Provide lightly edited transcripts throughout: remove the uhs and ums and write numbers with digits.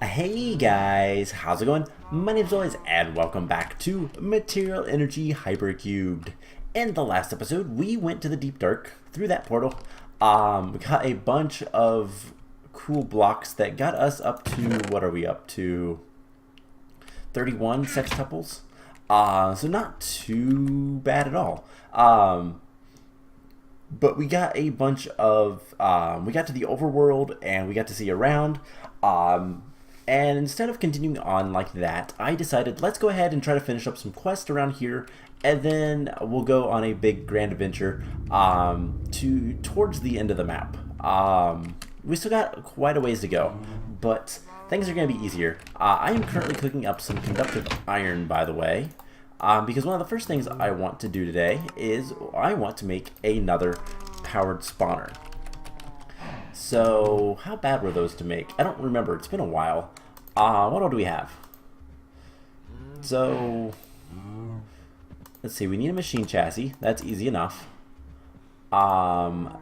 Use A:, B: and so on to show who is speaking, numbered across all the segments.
A: Hey guys, how's it going? My name's Always, and welcome back to Material Energy Hypercubed. In the last episode, we went to the Deep Dark through that portal. We got a bunch of cool blocks that got us up to, what are we up to? 31 sextuples. So not too bad at all. But we got a bunch of, we got to the overworld and we got to see around. And instead of continuing on like that, I decided let's go ahead and try to finish up some quests around here, and then we'll go on a big grand adventure towards the end of the map. We still got quite a ways to go, but things are going to be easier. I am currently cooking up some conductive iron, by the way, because one of the first things I want to do today is I want to make another powered spawner. So, how bad were those to make? I don't remember. It's been a while. What all do we have? So, let's see. We need a machine chassis. That's easy enough. And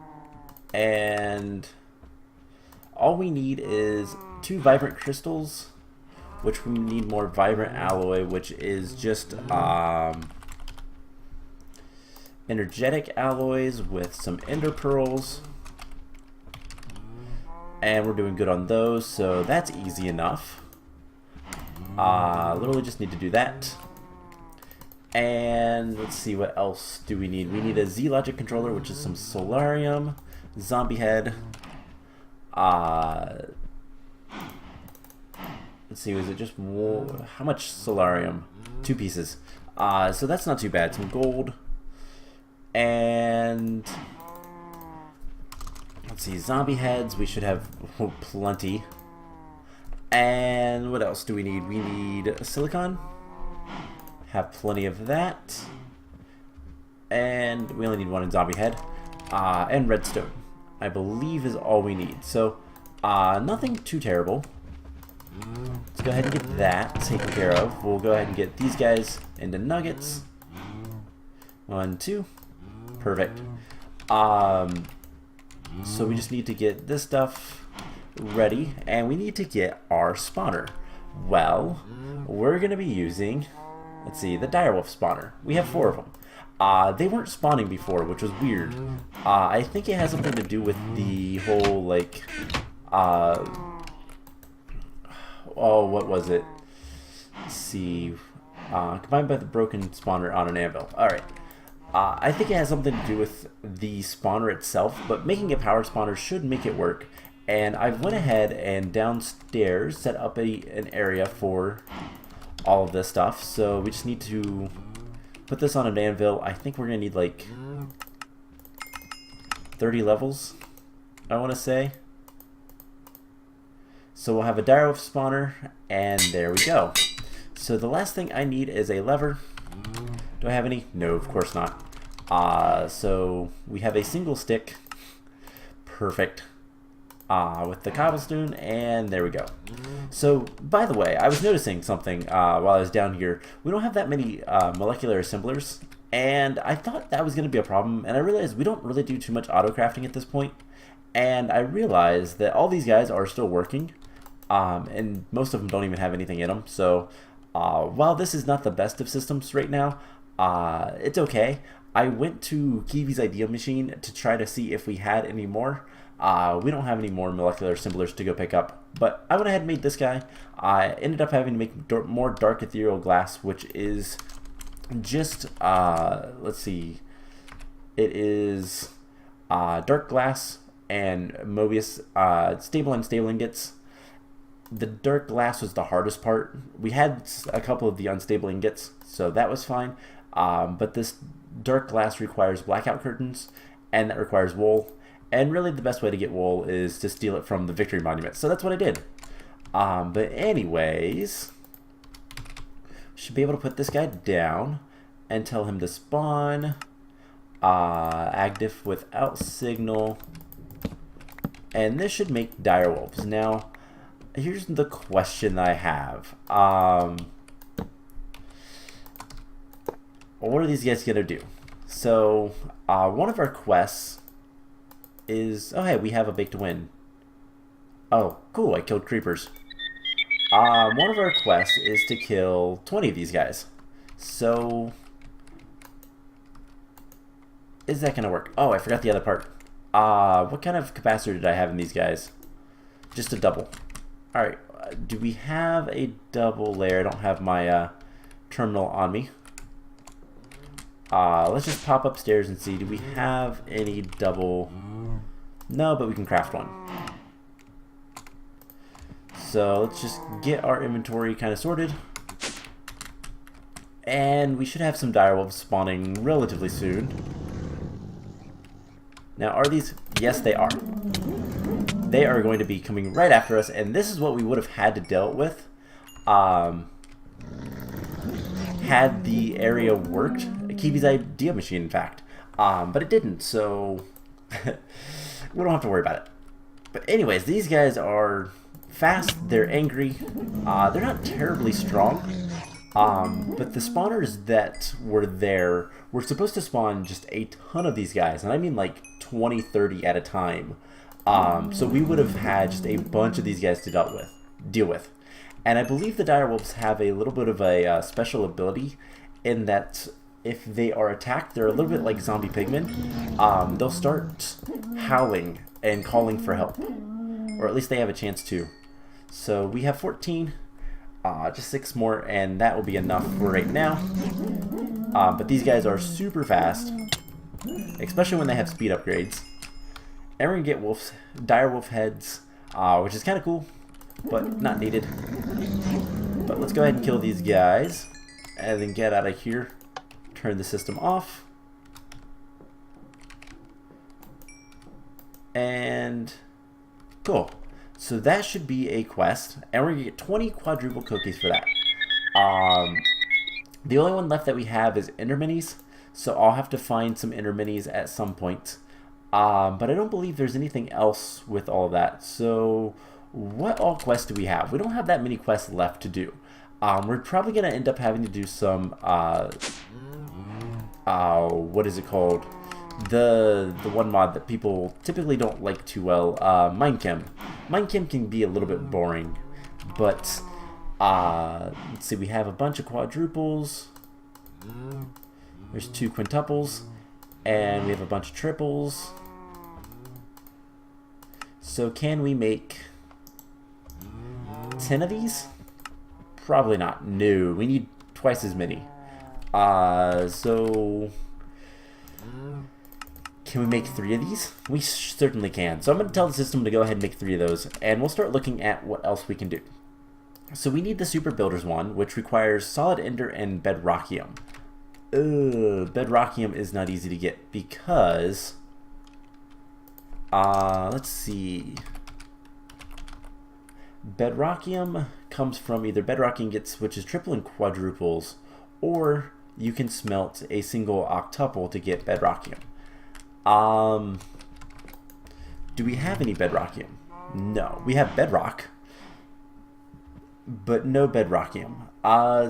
A: all we need is 2 vibrant crystals, which we need more vibrant alloy, which is just energetic alloys with some ender pearls. And we're doing good on those, so that's easy enough. Literally just need to do that. And let's see, what else do we need? We need a Z-Logic controller, which is some solarium, zombie head. Let's see, was it just how much solarium? 2 pieces. So that's not too bad. Some gold. And let's see, zombie heads, we should have plenty. And what else do we need? We need silicon. Have plenty of that. And we only need 1 in zombie head. And redstone, I believe, is all we need. So, nothing too terrible. Let's go ahead and get that taken care of. We'll go ahead and get these guys into nuggets. 1, 2. Perfect. So we just need to get this stuff ready, and we need to get our spawner. Well, we're going to be using, let's see, the direwolf spawner. We have 4 of them. They weren't spawning before, which was weird. I think it has something to do with the whole, like, oh, what was it? Let's see. Combined by the broken spawner on an anvil. Alright. I think it has something to do with the spawner itself, but making a power spawner should make it work. And I went ahead and downstairs set up an area for all of this stuff. So we just need to put this on an anvil. I think we're going to need like 30 levels, I want to say. So we'll have a direwolf spawner, and there we go. So the last thing I need is a lever. Do I have any? No, of course not. So we have a single stick. Perfect. With the cobblestone, and there we go. So, by the way, I was noticing something while I was down here. We don't have that many molecular assemblers, and I thought that was going to be a problem, and I realized we don't really do too much auto crafting at this point, and I realized that all these guys are still working, and most of them don't even have anything in them. So while this is not the best of systems right now, it's okay. I went to Kiwi's Idea Machine to try to see if we had any more. We don't have any more molecular assemblers to go pick up, but I went ahead and made this guy. I ended up having to make more dark ethereal glass, which is just, let's see, it is dark glass and Mobius stable and unstable ingots. The dark glass was the hardest part. We had a couple of the unstable ingots, so that was fine. But this dark glass requires blackout curtains, and that requires wool. And really the best way to get wool is to steal it from the Victory Monument. So that's what I did. But anyways, should be able to put this guy down and tell him to spawn. Active without signal. And this should make direwolves. Now, here's the question I have. What are these guys going to do? So, one of our quests is... Oh, hey, we have a bake to win. Oh, cool, I killed creepers. One of our quests is to kill 20 of these guys. So, is that going to work? Oh, I forgot the other part. What kind of capacitor did I have in these guys? Just a double. Alright, do we have a double layer? I don't have my terminal on me. Let's just pop upstairs and see. Do we have any double? No, but we can craft one. So let's just get our inventory kind of sorted. And we should have some direwolves spawning relatively soon. Now, are these? Yes, they are. They are going to be coming right after us, and this is what we would have had to deal with had the area worked. Kiwi's idea machine, in fact. But it didn't, so we don't have to worry about it. But anyways, these guys are fast, they're angry, they're not terribly strong, but the spawners that were there were supposed to spawn just a ton of these guys, and I mean like 20, 30 at a time. So we would have had just a bunch of these guys to deal with. And I believe the direwolves have a little bit of a special ability in that if they are attacked, they're a little bit like zombie pigmen. They'll start howling and calling for help, or at least they have a chance to. So we have 14, just 6 more, and that will be enough for right now. But these guys are super fast, especially when they have speed upgrades. And we're going to get direwolf heads, which is kind of cool, but not needed. But let's go ahead and kill these guys, and then get out of here. Turn the system off. And cool. So that should be a quest, and we're going to get 20 quadruple cookies for that. The only one left that we have is ender minis, so I'll have to find some ender minis at some point. But I don't believe there's anything else with all of that. So what all quests do we have? We don't have that many quests left to do. We're probably going to end up having to do some, what is it called? The one mod that people typically don't like too well, MineChem. MineChem can be a little bit boring, but let's see, we have a bunch of quadruples. There's 2 quintuples, and we have a bunch of triples. So can we make 10 of these? Probably not. No, we need twice as many. So can we make 3 of these? We certainly can. So I'm going to tell the system to go ahead and make 3 of those, and we'll start looking at what else we can do. So we need the Super Builders one, which requires Solid Ender and Bedrockium. Bedrockium is not easy to get because, let's see. Bedrockium comes from either Bedrockium gets, which is triple and quadruples, or you can smelt a single octuple to get Bedrockium. Do we have any Bedrockium? No. We have Bedrock, but no Bedrockium.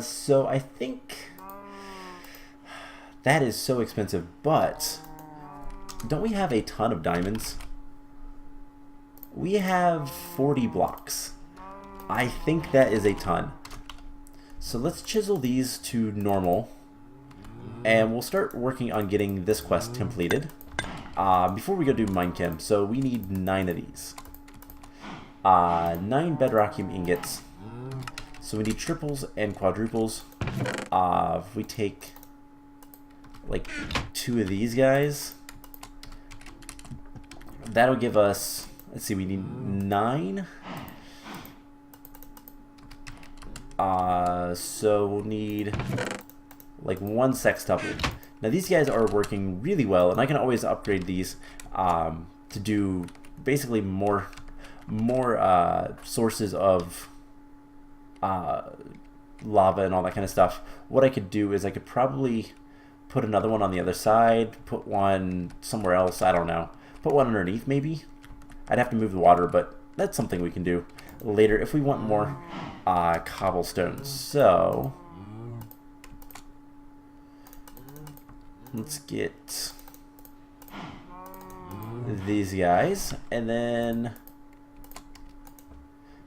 A: So I think that is so expensive, but don't we have a ton of diamonds? We have 40 blocks. I think that is a ton. So let's chisel these to normal, and we'll start working on getting this quest completed before we go do MineChem. So we need 9 of these. 9 Bedrockium ingots. So we need triples and quadruples. If we take like 2 of these guys, that'll give us, let's see, we need 9. So we'll need like 1 sextuple. Now these guys are working really well, and I can always upgrade these to do basically more sources of lava and all that kind of stuff. What I could do is I could probably put another one on the other side, put one somewhere else, I don't know. Put one underneath maybe. I'd have to move the water, but that's something we can do later if we want more cobblestone. So let's get these guys, and then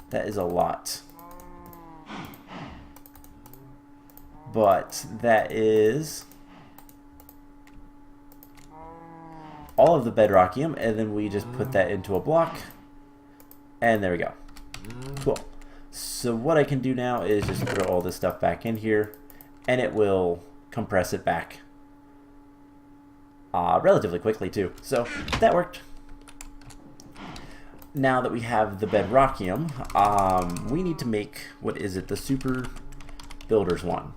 A: that is a lot. But that is all of the bedrockium, and then we just put that into a block, and there we go. Cool. So what I can do now is just throw all this stuff back in here, and it will compress it back relatively quickly too. So that worked. Now that we have the bedrockium, we need to make, what is it, the super builders one,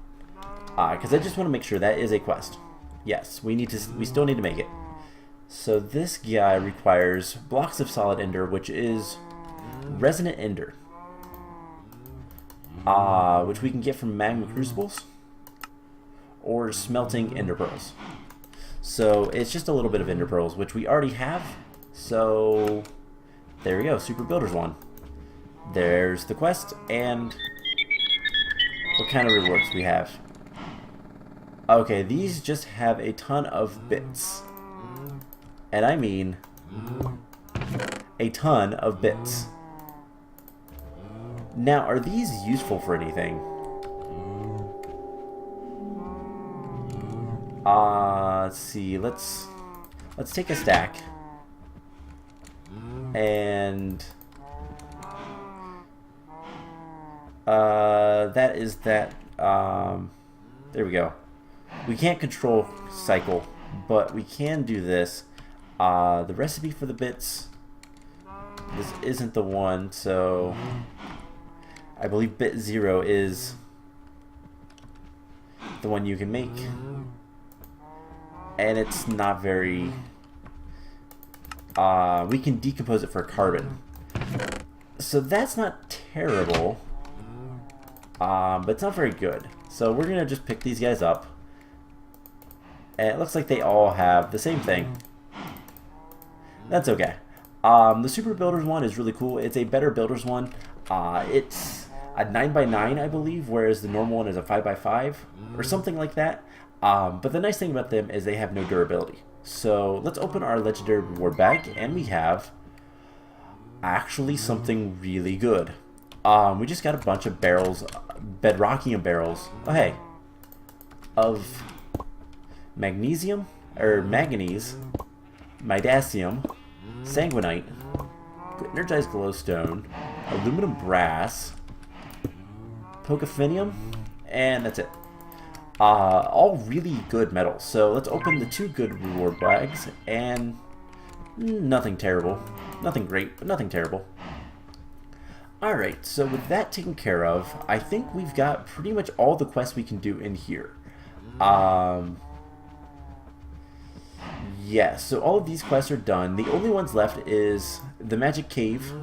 A: because I just want to make sure that is a quest. Yes, we still need to make it. So this guy requires blocks of solid ender, which is resonant ender, which we can get from magma crucibles or smelting ender pearls. So it's just a little bit of ender pearls, which we already have. So there we go, super builders one. There's the quest, and what kind of rewards we have? Okay, these just have a ton of bits. And I mean a ton of bits. Now, are these useful for anything? Let's see. Let's take a stack. And that is that. There we go. We can't control cycle, but we can do this. The recipe for the bits, this isn't the one, so I believe bit 0 is the one you can make, and it's not very, we can decompose it for carbon, so that's not terrible, but it's not very good. So we're gonna just pick these guys up, and it looks like they all have the same thing. That's okay. The Super Builders one is really cool. It's a better Builders one. It's a 9x9, I believe, whereas the normal one is a 5x5 or something like that. But the nice thing about them is they have no durability. So let's open our legendary reward bag, and we have actually something really good. We just got a bunch of barrels, bedrockium barrels. Oh hey, of magnesium or manganese, midacium, sanguinite, energized glowstone, aluminum brass, pocophinium, and that's it. All really good metals. So let's open the 2 good reward bags, and nothing terrible. Nothing great, but nothing terrible. Alright, so with that taken care of, I think we've got pretty much all the quests we can do in here. Yeah, so all of these quests are done. The only ones left is the magic cave,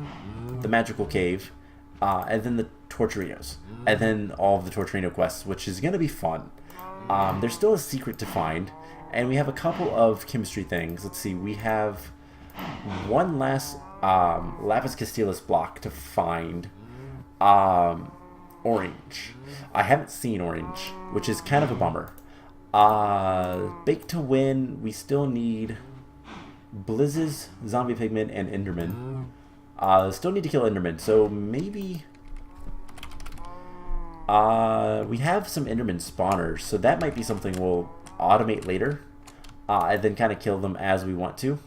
A: the magical cave, and then the Torturinos, and then all of the Torturino quests, which is going to be fun. There's still a secret to find, and we have a couple of chemistry things. Let's see, we have one last Lapis Castilis block to find. Orange. I haven't seen orange, which is kind of a bummer. Bake to win, we still need Blizz's, Zombie Pigman, and Enderman. Still need to kill Enderman, so maybe we have some Enderman spawners, so that might be something we'll automate later, and then kind of kill them as we want to.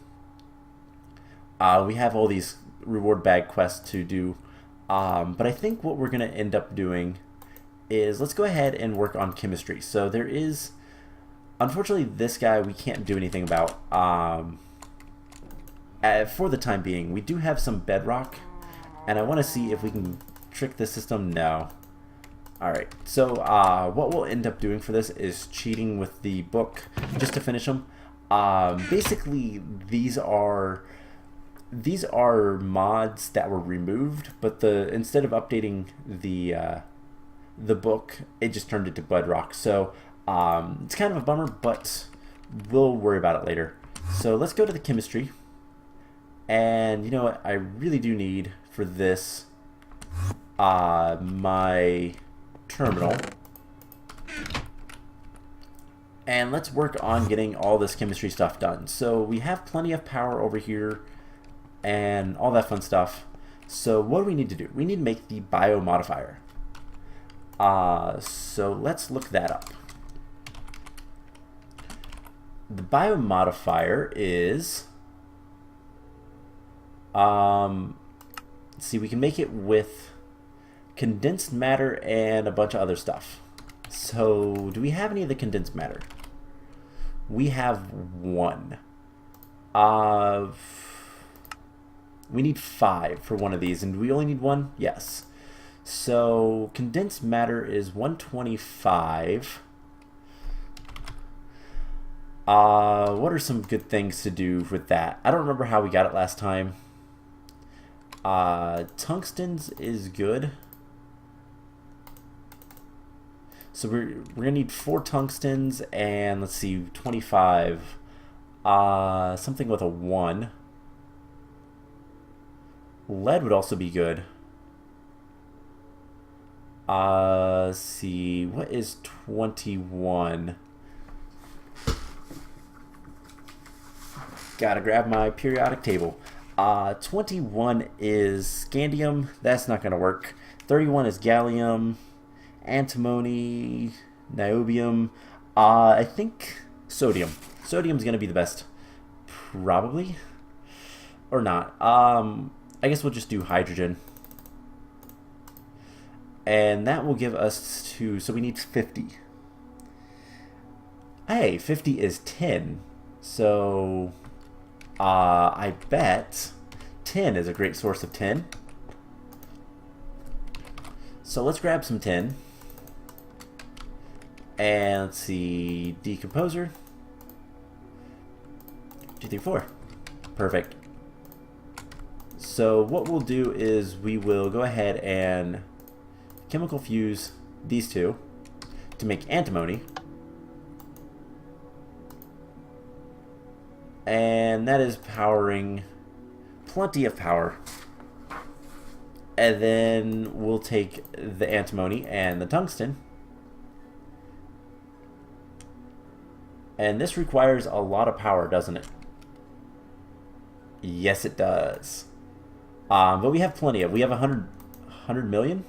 A: We have all these reward bag quests to do, but I think what we're going to end up doing is let's go ahead and work on chemistry. So there is, unfortunately, this guy we can't do anything about for the time being. We do have some bedrock, and I want to see if we can trick the system. No. Alright, so what we'll end up doing for this is cheating with the book just to finish them. Basically, these are mods that were removed, but instead of updating the book, it just turned into bedrock. So it's kind of a bummer, but we'll worry about it later. So let's go to the chemistry, and you know what, I really do need for this my terminal, and let's work on getting all this chemistry stuff done. So we have plenty of power over here and all that fun stuff. So what do we need to do? We need to make the biomodifier. So let's look that up. The biomodifier is, let's see, we can make it with condensed matter and a bunch of other stuff. So do we have any of the condensed matter? We have one. We need 5 for one of these, and we only need one? Yes. So condensed matter is 125. What are some good things to do with that? I don't remember how we got it last time. Tungstens is good. So we're gonna need 4 tungstens and let's see, 25. Something with a 1. Lead would also be good. Let's see, what is 21? Gotta grab my periodic table. 21 is scandium. That's not gonna work. 31 is gallium, antimony, niobium. I think sodium. Sodium's gonna be the best, probably, or not. I guess we'll just do hydrogen, and that will give us 2. So we need 50. Hey, 50 is 10. So I bet 10 is a great source of 10. So let's grab some 10. And let's see, decomposer. 2, 3, 4. Perfect. So what we'll do is we will go ahead and chemical fuse these two to make antimony. And that is powering plenty of power. And then we'll take the antimony and the tungsten. And this requires a lot of power, doesn't it? Yes, it does. But we have plenty of. We have 100 million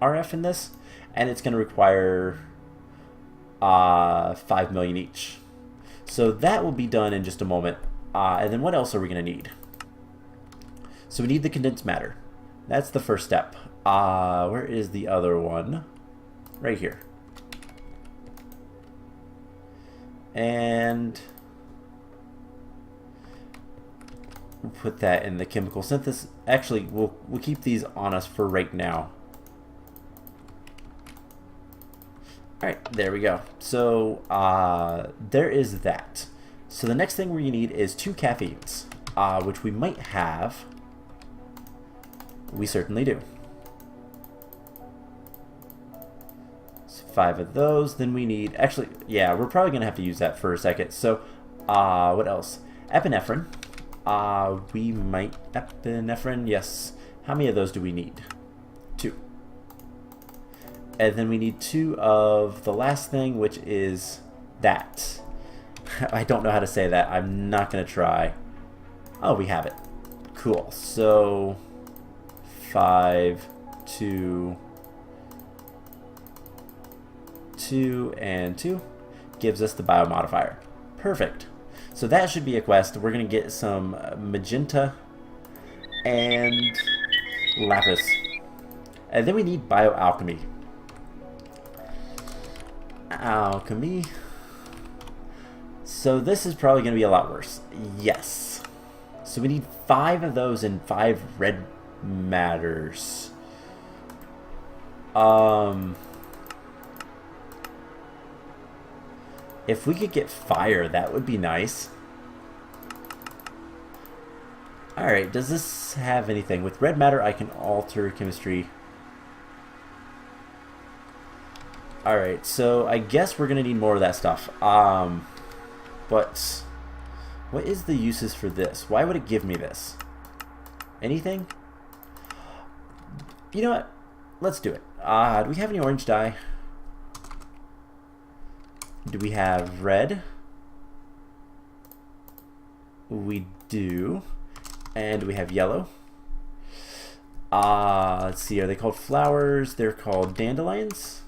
A: RF in this, and it's going to require 5 million each. So that will be done in just a moment. And then what else are we going to need? So we need the condensed matter. That's the first step. Where is the other one? Right here. And we'll put that in the chemical synthesis. Actually, we'll keep these on us for right now. Alright, there we go. So there is that. So the next thing we need is 2 caffeines, which we might have. We certainly do. So 5 of those. Then we need, actually, yeah, we're probably going to have to use that for a second. So what else? Epinephrine. We might, epinephrine, yes. How many of those do we need? 2. And then we need 2 of the last thing, which is that. I don't know how to say that. I'm not going to try. Oh, we have it. Cool. So 5, 2, 2, and 2 gives us the biomodifier. Perfect. So that should be a quest. We're going to get some magenta and lapis. And then we need bioalchemy. Alchemy. So this is probably going to be a lot worse. Yes. So we need 5 of those and 5 red matters. If we could get fire, that would be nice. Alright, does this have anything? With red matter, I can alter chemistry. Alright, so I guess we're going to need more of that stuff. But what is the uses for this? Why would it give me this? Anything? You know what? Let's do it. Do we have any orange dye? Do we have red? We do. And we have yellow. Let's see, are they called flowers? They're called dandelions?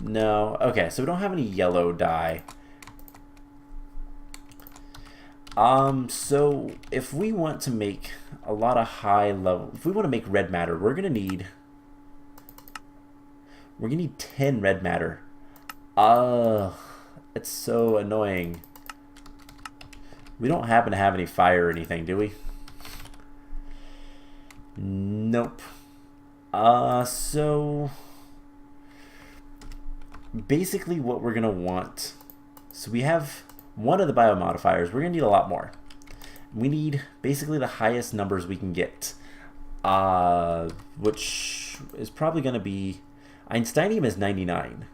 A: No. Okay, so we don't have any yellow dye. So if we want to make a lot of high level, if we want to make red matter, we're gonna need 10 red matter. It's so annoying. We don't happen to have any fire or anything, do we? Nope. So basically what we're gonna want, so we have one of the biomodifiers. We're gonna need a lot more. We need basically the highest numbers we can get, which is probably gonna be, Einsteinium is 99.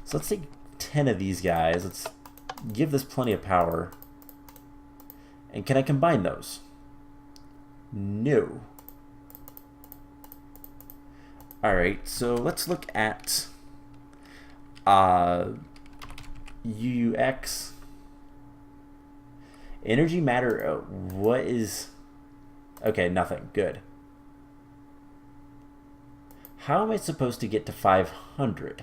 A: So let's take 10 of these guys. Let's give this plenty of power. And can I combine those? No. Alright, so let's look at UUX. Energy matter, what is... Okay, nothing. Good. How am I supposed to get to 500?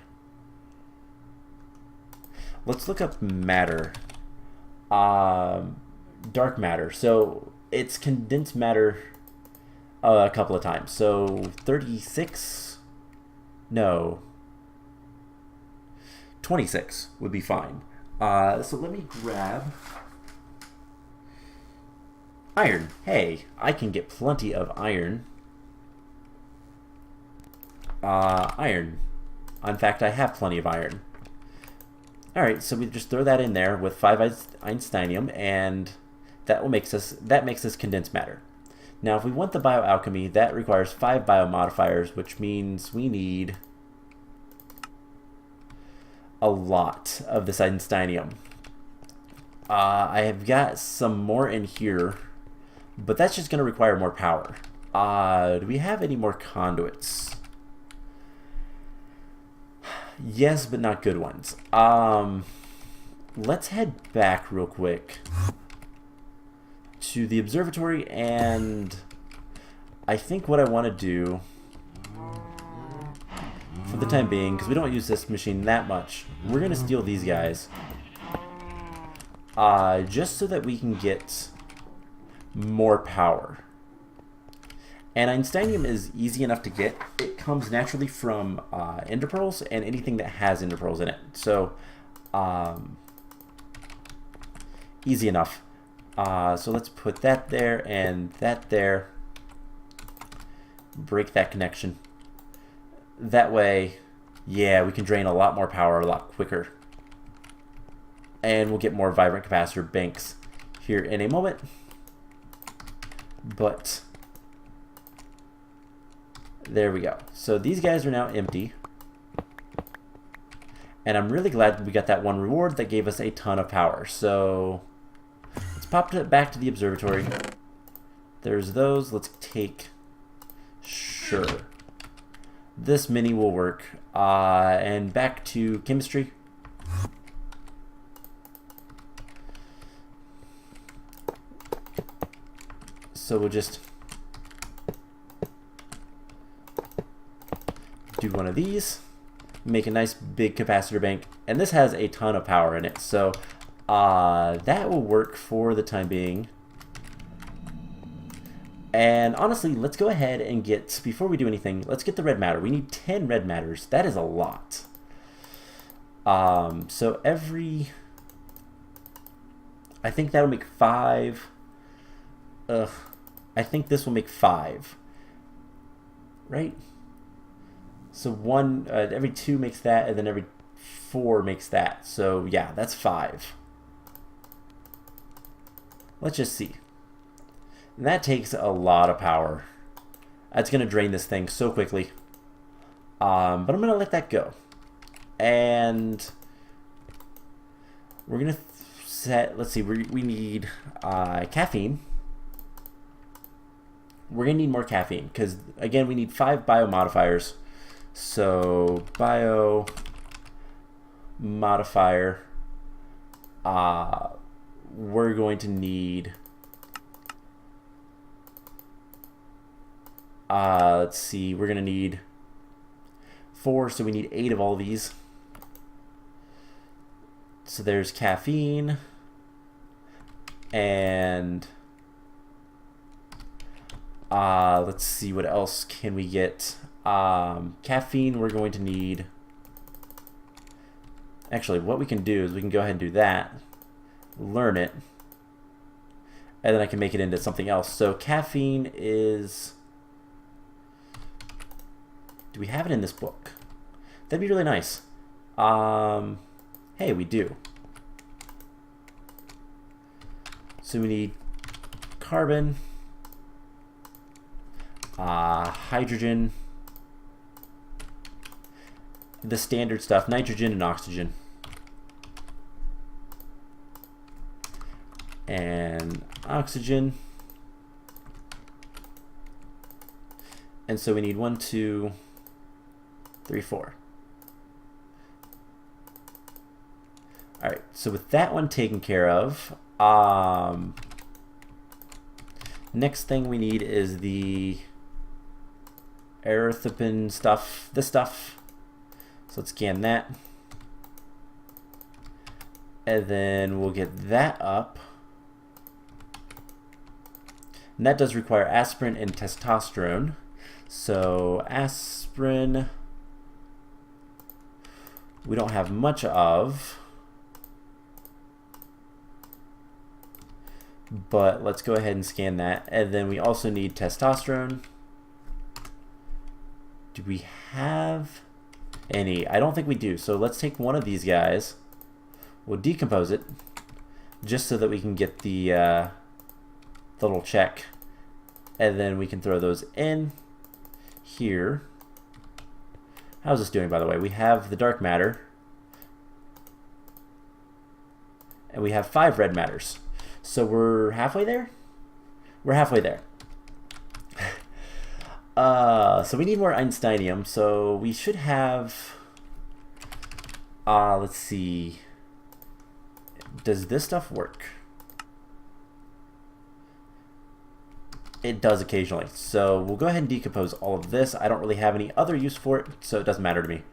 A: Let's look up matter. Dark matter. So it's condensed matter a couple of times. So 36? No. 26 would be fine. So let me grab iron. Hey, I can get plenty of iron. Iron. In fact, I have plenty of iron. Alright, so we just throw that in there with 5 Einsteinium, and that makes us condensed matter. Now, if we want the bioalchemy, that requires 5 biomodifiers, which means we need a lot of this Einsteinium. I have got some more in here, but that's just going to require more power. Do we have any more conduits? Yes, but not good ones. Let's head back real quick to the observatory, and I think what I want to do for the time being, because we don't use this machine that much, we're going to steal these guys just so that we can get more power. And Einsteinium is easy enough to get. It comes naturally from ender pearls and anything that has ender pearls in it. So easy enough. So let's put that there and that there. Break that connection. That way, yeah, we can drain a lot more power a lot quicker. And we'll get more vibrant capacitor banks here in a moment. But there we go. So these guys are now empty. And I'm really glad we got that one reward that gave us a ton of power. So let's pop it back to the observatory. There's those. Let's take... Sure. This mini will work. And back to chemistry. So we'll just do one of these, make a nice big capacitor bank, and this has a ton of power in it, so that will work for the time being. And honestly, let's go ahead and get, before we do anything, let's get the red matter. We need 10 red matters. That is a lot. So every, I think that'll make 5. I think this will make 5, right? So one, every 2 makes that, and then every 4 makes that. So yeah, that's 5. Let's just see. And that takes a lot of power. That's going to drain this thing so quickly. But I'm going to let that go. And we're going to set, let's see, we need caffeine. We're going to need more caffeine because, again, we need 5 biomodifiers. So, bio modifier, we're going to need Let's see, we're going to need 4, so we need 8 of all these. So there's caffeine, and let's see, what else can we get? Caffeine, we're going to need... Actually, what we can do is we can go ahead and do that, learn it, and then I can make it into something else. So caffeine is... Do we have it in this book? That'd be really nice. Hey, we do. So we need carbon, hydrogen, the standard stuff, nitrogen and oxygen. And oxygen. And so we need 1, 2, 3, 4. All right, so with that one taken care of, next thing we need is the erythropin stuff, this stuff. So let's scan that. And then we'll get that up. And that does require aspirin and testosterone. So aspirin, we don't have much of. But let's go ahead and scan that. And then we also need testosterone. Do we have any? I don't think we do. So let's take one of these guys. We'll decompose it just so that we can get the little check. And then we can throw those in here. How's this doing, by the way? We have the dark matter. And we have 5 red matters. So we're halfway there? We're halfway there. So we need more Einsteinium. So we should have... let's see. Does this stuff work? It does occasionally. So we'll go ahead and decompose all of this. I don't really have any other use for it, so it doesn't matter to me.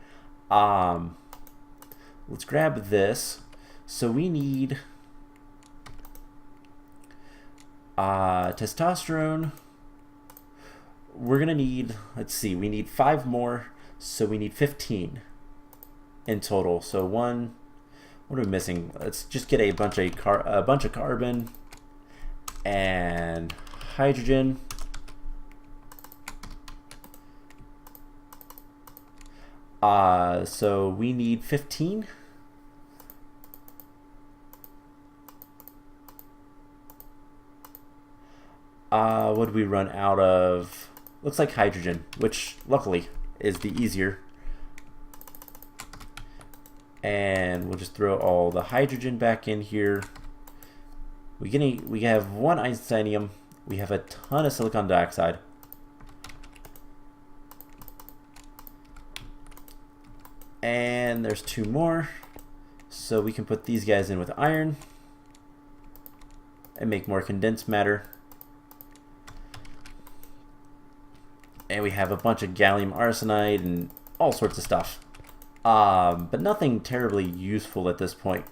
A: Let's grab this. So we need... testosterone, we're gonna need, let's see, we need 5 more, so we need 15 in total. So what are we missing? Let's just get a bunch of carbon and hydrogen. So we need 15. What did we run out of? Looks like hydrogen, which luckily is the easier. And we'll just throw all the hydrogen back in here. We have 1 Einsteinium. We have a ton of silicon dioxide. And there's 2 more. So we can put these guys in with iron and make more condensed matter. And we have a bunch of gallium arsenide and all sorts of stuff. But nothing terribly useful at this point.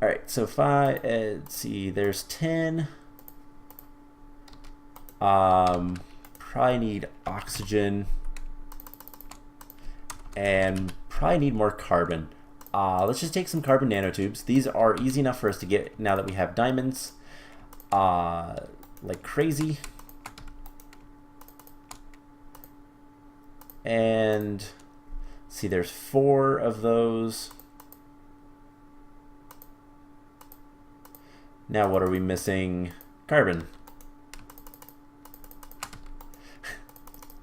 A: Alright, so let's see, there's 10. Probably need oxygen. And probably need more carbon. Let's just take some carbon nanotubes. These are easy enough for us to get now that we have diamonds. Like crazy. And see, there's 4 of those. Now what are we missing? Carbon.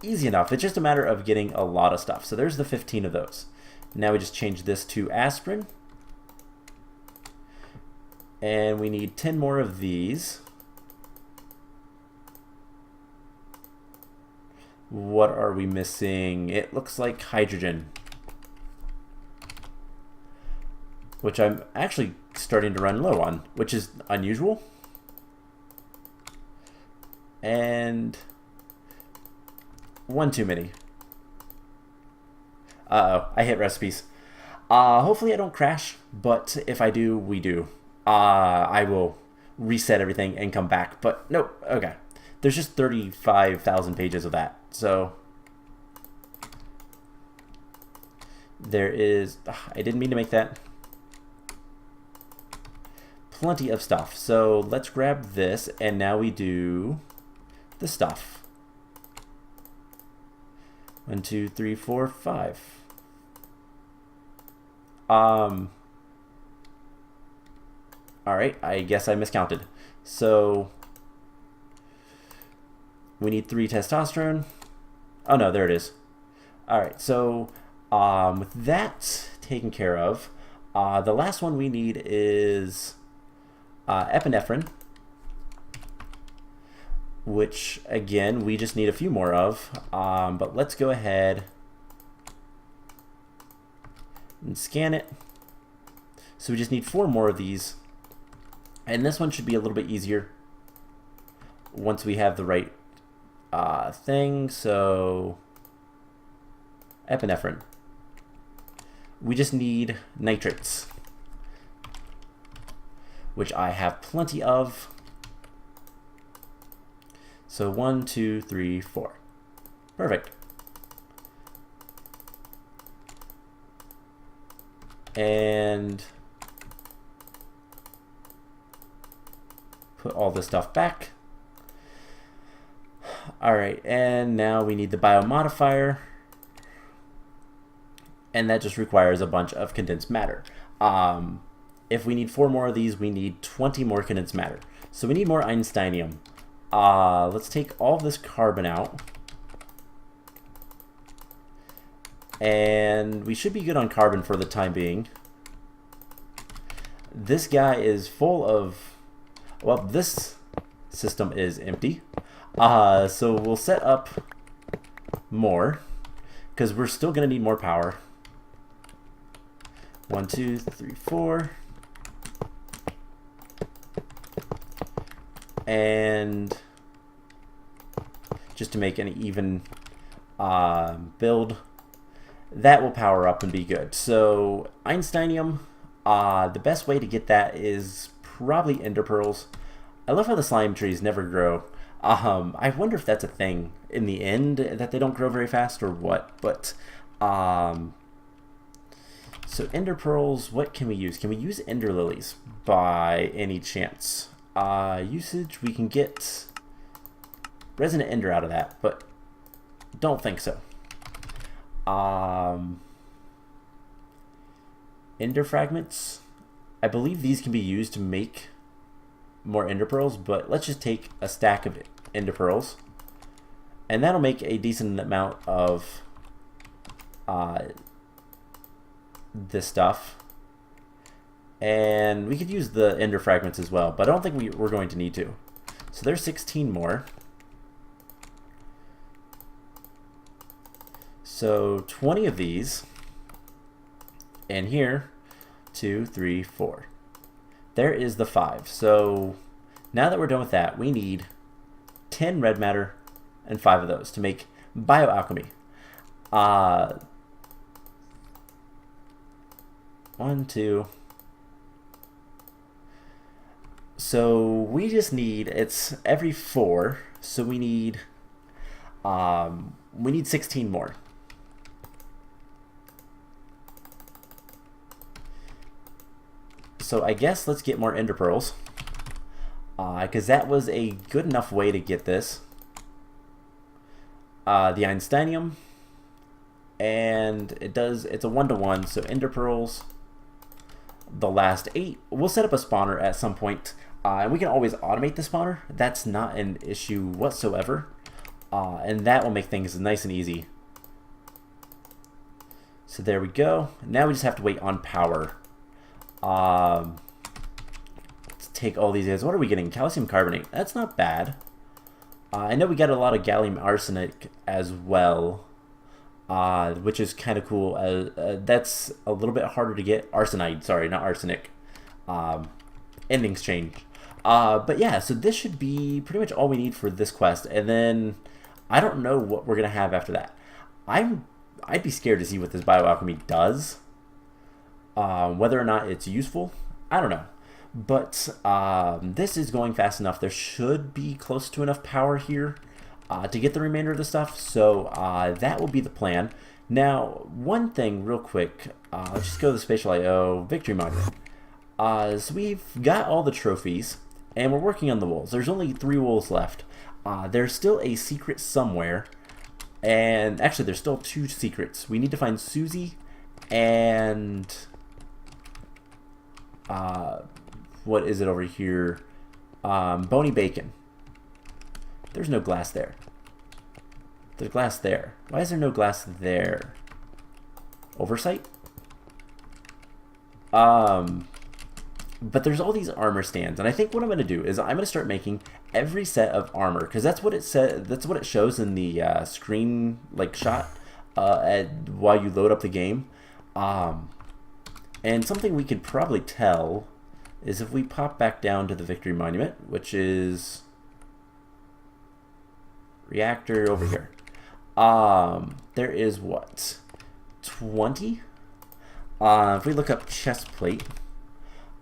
A: Easy enough. It's just a matter of getting a lot of stuff. So there's the 15 of those. Now we just change this to aspirin. And we need 10 more of these. What are we missing? It looks like hydrogen, which I'm actually starting to run low on, which is unusual. And one too many. Uh-oh, I hit recipes. Hopefully I don't crash, but if I do, we do. I will reset everything and come back, but nope, okay. There's just 35,000 pages of that, so there is, I didn't mean to make that. Plenty of stuff, so let's grab this, and now we do the stuff. 1, 2, 3, 4, 5. Alright, I guess I miscounted. So we need 3 testosterone. Oh no, there it is. Alright, so with that taken care of, the last one we need is epinephrine, which again we just need a few more of, but let's go ahead and scan it. So we just need 4 more of these, and this one should be a little bit easier once we have the right thing. So epinephrine, we just need nitrates, which I have plenty of. So 1, 2, 3, 4. Perfect. And put all this stuff back. Alright, and now we need the biomodifier, and that just requires a bunch of condensed matter. If we need 4 more of these, we need 20 more condensed matter. So we need more einsteinium. Let's take all this carbon out, and we should be good on carbon for the time being. This guy is full of, well, this system is empty. So we'll set up more, because we're still going to need more power. 1, 2, 3, 4. And just to make an even build, that will power up and be good. So einsteinium, the best way to get that is probably ender pearls. I love how the slime trees never grow. I wonder if that's a thing in the end, that they don't grow very fast or what, but so ender pearls, what can we use? Can we use ender lilies by any chance? Usage, we can get resonant ender out of that, but don't think so. Ender fragments, I believe these can be used to make more ender pearls, but let's just take a stack of ender pearls, and that'll make a decent amount of this stuff. And we could use the ender fragments as well, but I don't think we're going to need to. So there's 16 more. So 20 of these, and here 2, 3, 4. There is the 5. So now that we're done with that, we need 10 red matter and 5 of those to make bioalchemy. 1, 2. So we just need, it's every 4, so we need 16 more. So I guess let's get more ender pearls, because that was a good enough way to get this. The einsteinium, and it's a 1-to-1, so ender pearls, the last 8. We'll set up a spawner at some point, and we can always automate the spawner. That's not an issue whatsoever, and that will make things nice and easy. So there we go. Now we just have to wait on power. Let's take all these guys. What are we getting? Calcium carbonate. That's not bad. I know we got a lot of gallium arsenic as well, which is kind of cool. That's a little bit harder to get. Arsenide, sorry, not arsenic. Endings change. But yeah, so this should be pretty much all we need for this quest, and then I don't know what we're gonna have after that. I'd be scared to see what this bioalchemy does. Whether or not it's useful, I don't know. But this is going fast enough. There should be close to enough power here to get the remainder of the stuff. So that will be the plan. Now, one thing real quick. Let's just go to the Spatial I/O Victory Monument. So we've got all the trophies, and we're working on the wolves. There's only 3 wolves left. There's still a secret somewhere. And actually, there's still 2 secrets. We need to find Susie and... what is it over here? Bony Bacon. There's no glass there. There's glass there. Why is there no glass there? Oversight? But there's all these armor stands, and I think what I'm going to do is I'm going to start making every set of armor, because that's what it said. That's what it shows in the screen shot while you load up the game. And something we could probably tell is if we pop back down to the Victory Monument, which is reactor over here. There is what? 20? If we look up chest plate,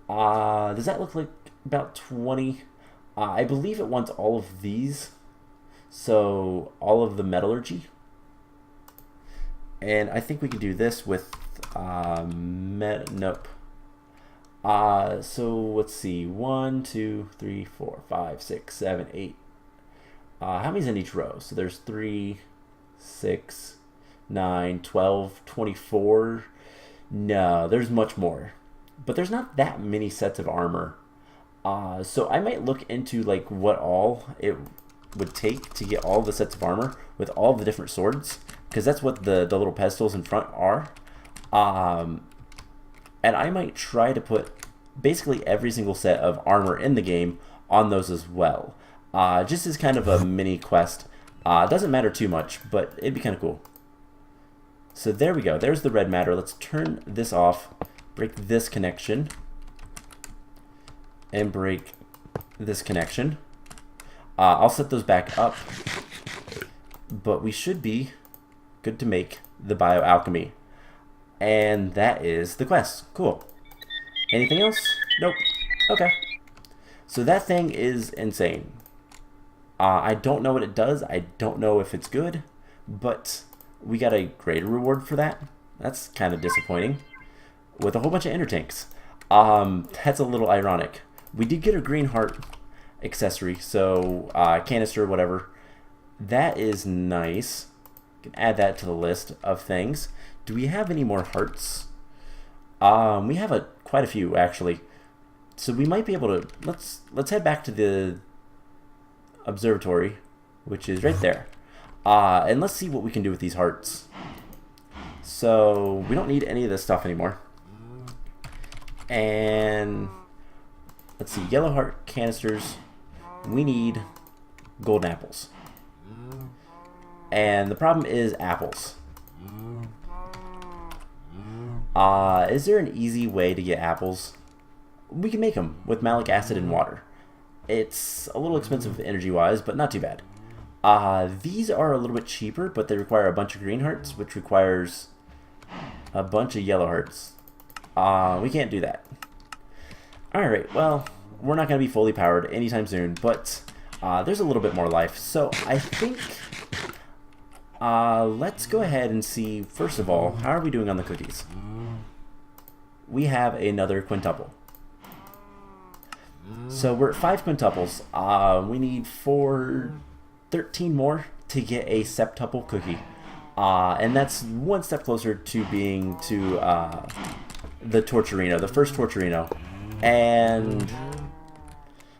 A: does that look like about 20? I believe it wants all of these, so all of the metallurgy. And I think we could do this with nope. So let's see, 1, 2, 3, 4, 5, 6, 7, 8. How many's in each row? So there's 3, 6, 9, 12, 24. No, there's much more. But there's not that many sets of armor. So I might look into what all it would take to get all the sets of armor with all the different swords, because that's what the little pedestals in front are. And I might try to put basically every single set of armor in the game on those as well. Just as kind of a mini quest. Doesn't matter too much, but it'd be kind of cool. So there we go. There's the red matter. Let's turn this off. Break this connection. And break this connection. I'll set those back up. But we should be good to make the bioalchemy. And that is the quest. Cool. Anything else? Nope. Okay. So that thing is insane. I don't know what it does. I don't know if it's good. But we got a greater reward for that. That's kind of disappointing. With a whole bunch of ender tanks. That's a little ironic. We did get a green heart accessory. So canister, whatever. That is nice. Can add that to the list of things. Do we have any more hearts? We have quite a few actually. So we might be able to let's head back to the observatory, which is right there. And let's see what we can do with these hearts. So we don't need any of this stuff anymore. And let's see, yellow heart canisters. We need golden apples. And the problem is apples. Is there an easy way to get apples? We can make them with malic acid and water. It's a little expensive energy-wise, but not too bad. These are a little bit cheaper, but they require a bunch of green hearts, which requires a bunch of yellow hearts. We can't do that. Alright, well, we're not going to be fully powered anytime soon, but there's a little bit more life. So I think let's go ahead and see, first of all, how are we doing on the cookies? We have another quintuple. So we're at 5 quintuples. We need 13 more to get a septuple cookie. And that's one step closer to being to the Torturino, the first Torturino. And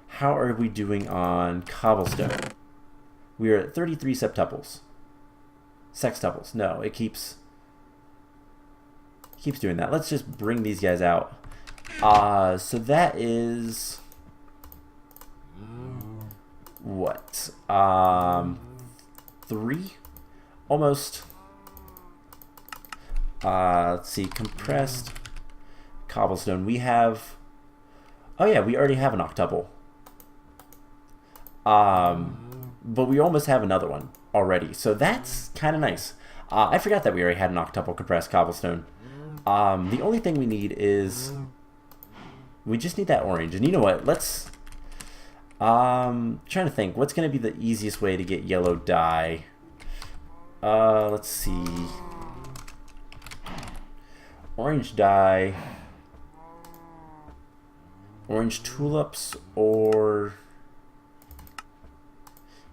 A: how are we doing on cobblestone? We are at 33 septuples. Sextuples. No, it keeps doing that. Let's just bring these guys out. So that is what? 3? Almost. Let's see. Compressed cobblestone. We have... Oh yeah, we already have an octuple. But we almost have another one already, so that's kind of nice. I forgot that we already had an octuple compressed cobblestone. The only thing we need is we just need that orange. And you know what? Let's trying to think what's going to be the easiest way to get yellow dye. Let's see. Orange dye, orange tulips, or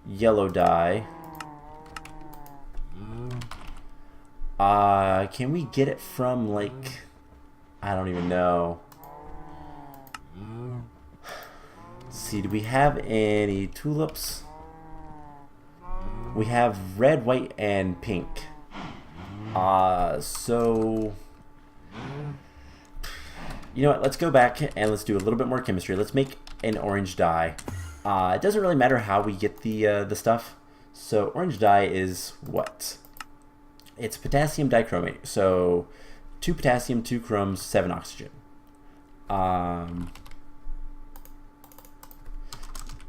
A: yellow dye. Can we get it from, like, I don't even know. Let's see, do we have any tulips? We have red, white, and pink. So you know what, let's go back and let's do a little bit more chemistry. Let's make an orange dye. It doesn't really matter how we get the stuff. So orange dye is what? It's potassium dichromate. So 2 potassium, 2 chromes, 7 oxygen.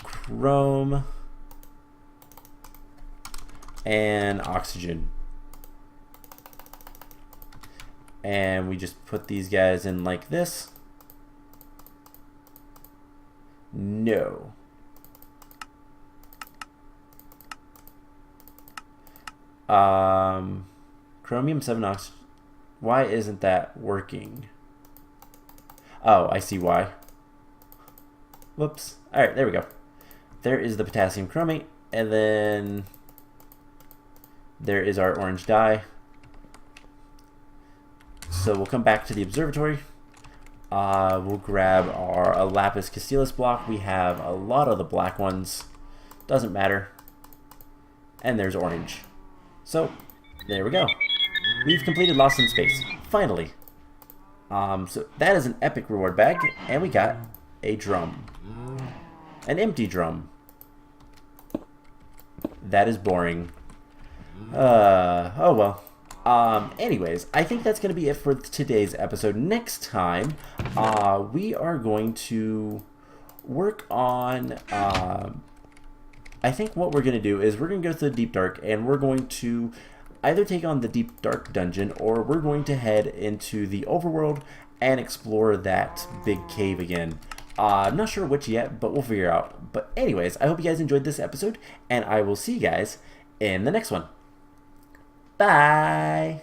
A: Chrome and oxygen. And we just put these guys in like this. No. Chromium 7 oxygen. Why isn't that working? Oh, I see why. Whoops. Alright, there we go. There is the potassium chromate, and then there is our orange dye. So we'll come back to the observatory. We'll grab our lapis castellus block. We have a lot of the black ones. Doesn't matter. And there's orange. So there we go. We've completed Lost in Space. Finally. So that is an epic reward bag, and we got a drum. An empty drum. That is boring. Oh well. Anyways, I think that's going to be it for today's episode. Next time, we are going to work on, I think what we're going to do is we're going to go to the Deep Dark, and we're going to either take on the Deep Dark dungeon, or we're going to head into the overworld and explore that big cave again. I'm not sure which yet, but we'll figure out. But anyways, I hope you guys enjoyed this episode, and I will see you guys in the next one. Bye!